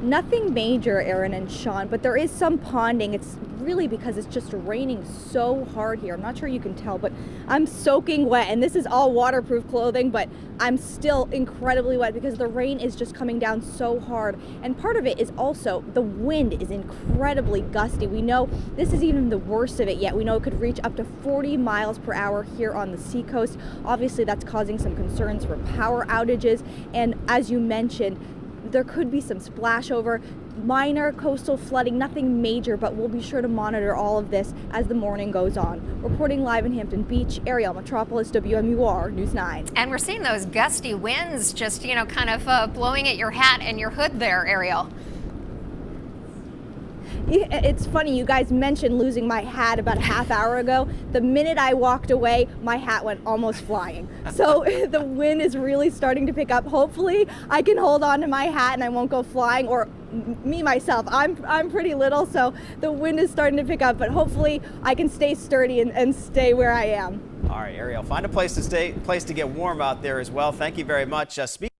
Nothing major, Aaron and Sean, but there is some ponding. It's really because it's just raining so hard here. I'm not sure you can tell, but I'm soaking wet, and this is all waterproof clothing, but I'm still incredibly wet because the rain is just coming down so hard. And part of it is also the wind is incredibly gusty. We know this is even the worst of it yet. We know it could reach up to 40 miles per hour here on the seacoast. Obviously, that's causing some concerns for power outages, and as you mentioned, there could be some splashover, minor coastal flooding, nothing major, but we'll be sure to monitor all of this as the morning goes on. Reporting live in Hampton Beach, Ariel Metropolis, WMUR News 9. And we're seeing those gusty winds just, kind of blowing at your hat and your hood there, Ariel. It's funny, you guys mentioned losing my hat about a half hour ago. The minute I walked away, my hat went almost flying. So the wind is really starting to pick up. Hopefully I can hold on to my hat and I won't go flying, or me myself, I'm pretty little, so the wind is starting to pick up, but hopefully I can stay sturdy and stay where I am. All right, Ariel, find a place to get warm out there as well. Thank you very much.